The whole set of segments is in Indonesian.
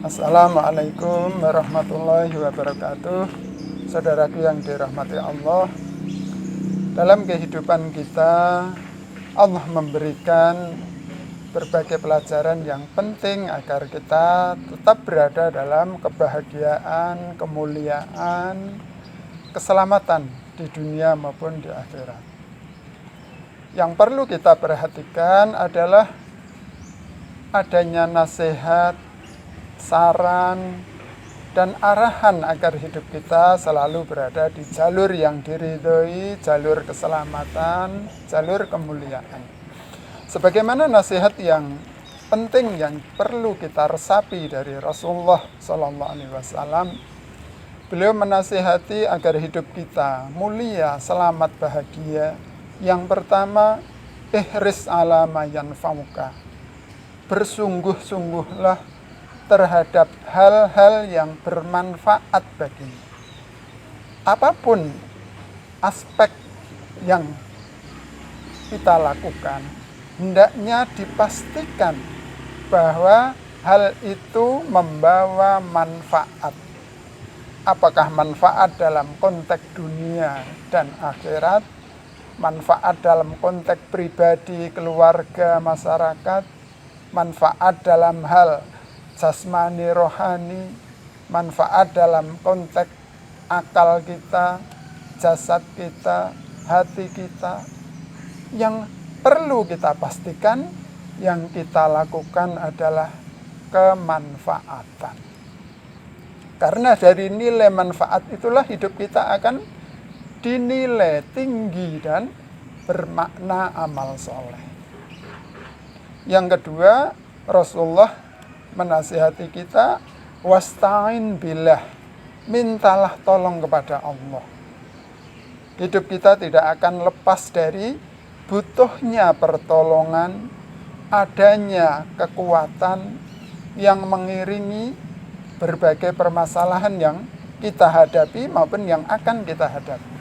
Assalamualaikum warahmatullahi wabarakatuh. Saudaraku yang dirahmati Allah, dalam kehidupan kita Allah memberikan berbagai pelajaran yang penting agar kita tetap berada dalam kebahagiaan, kemuliaan, keselamatan di dunia maupun di akhirat. Yang perlu kita perhatikan adalah adanya nasihat, saran, dan arahan agar hidup kita selalu berada di jalur yang diridhoi, jalur keselamatan, jalur kemuliaan. Sebagaimana nasihat yang penting yang perlu kita resapi dari Rasulullah SAW, beliau menasihati agar hidup kita mulia, selamat, bahagia. Yang pertama, ihris ala ma yanfa'uka. Bersungguh-sungguhlah terhadap hal-hal yang bermanfaat bagimu. Apapun aspek yang kita lakukan, hendaknya dipastikan bahwa hal itu membawa manfaat. Apakah manfaat dalam konteks dunia dan akhirat, manfaat dalam konteks pribadi, keluarga, masyarakat, manfaat dalam hal jasmani, rohani, manfaat dalam konteks akal kita, jasad kita, hati kita. Yang perlu kita pastikan, yang kita lakukan adalah kemanfaatan. Karena dari nilai manfaat itulah hidup kita akan dinilai tinggi dan bermakna amal soleh. Yang kedua, Rasulullah menasihati kita, wasta'in billah, mintalah tolong kepada Allah. Hidup kita tidak akan lepas dari butuhnya pertolongan, adanya kekuatan yang mengiringi berbagai permasalahan yang kita hadapi maupun yang akan kita hadapi.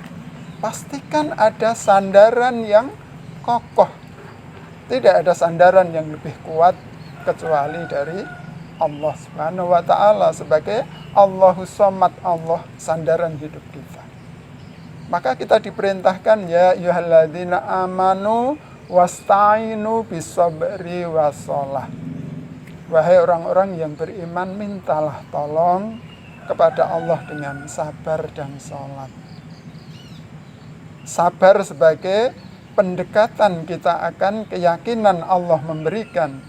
Pastikan ada sandaran yang kokoh. Tidak ada sandaran yang lebih kuat kecuali dari Allah Subhanahu wa ta'ala sebagai Allahus Somad, Allah sandaran hidup kita. Maka kita diperintahkan, ya ayyuhalladzina amanu wasta'inu bisabri wassalah. Wahai orang-orang yang beriman, mintalah tolong kepada Allah dengan sabar dan sholat. Sabar sebagai pendekatan kita akan keyakinan Allah memberikan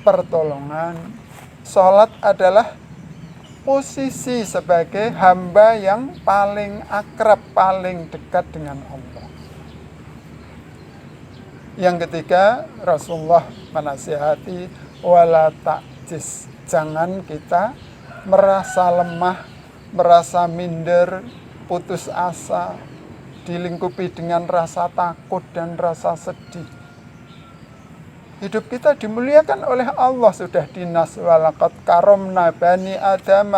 pertolongan. Sholat adalah posisi sebagai hamba yang paling akrab, paling dekat dengan Allah. Yang ketiga, Rasulullah menasihati wala ta'jiz. Jangan kita merasa lemah, merasa minder, putus asa, dilingkupi dengan rasa takut dan rasa sedih. Hidup kita dimuliakan oleh Allah, sudah dinas walaqad karomna bani Adam,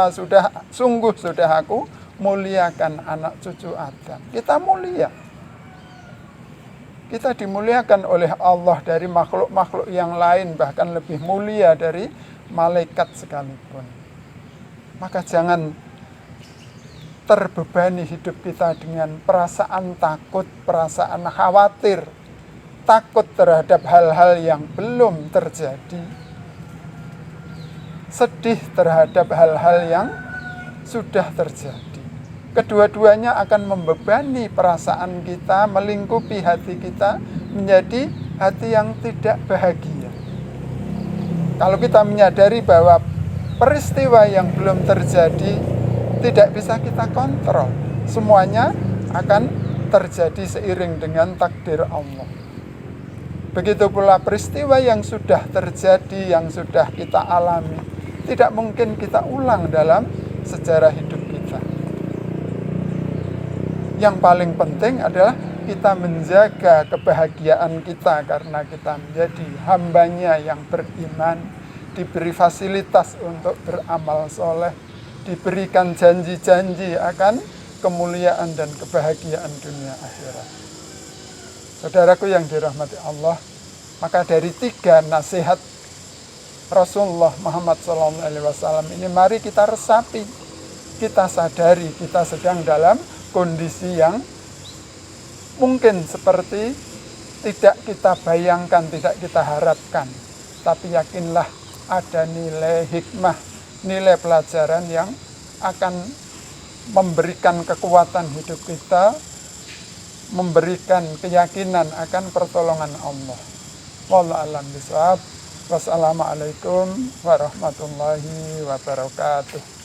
sungguh sudah aku muliakan anak cucu Adam. Kita mulia. Kita dimuliakan oleh Allah dari makhluk-makhluk yang lain, bahkan lebih mulia dari malaikat sekalipun. Maka jangan terbebani hidup kita dengan perasaan takut, perasaan khawatir, takut terhadap hal-hal yang belum terjadi, sedih terhadap hal-hal yang sudah terjadi. Kedua-duanya akan membebani perasaan kita, melingkupi hati kita menjadi hati yang tidak bahagia. Kalau kita menyadari bahwa peristiwa yang belum terjadi tidak bisa kita kontrol, semuanya akan terjadi seiring dengan takdir Allah. Begitu pula peristiwa yang sudah terjadi, yang sudah kita alami, tidak mungkin kita ulang dalam sejarah hidup kita. Yang paling penting adalah kita menjaga kebahagiaan kita karena kita menjadi hambanya yang beriman, diberi fasilitas untuk beramal soleh, diberikan janji-janji akan kemuliaan dan kebahagiaan dunia akhirat. Saudaraku yang dirahmati Allah, maka dari 3 nasihat Rasulullah Muhammad SAW ini mari kita resapi, kita sadari kita sedang dalam kondisi yang mungkin seperti tidak kita bayangkan, tidak kita harapkan. Tapi yakinlah ada nilai hikmah, nilai pelajaran yang akan memberikan kekuatan hidup kita, memberikan keyakinan akan pertolongan Allah. Wallahu a'lam bishawab. Wassalamualaikum warahmatullahi wabarakatuh.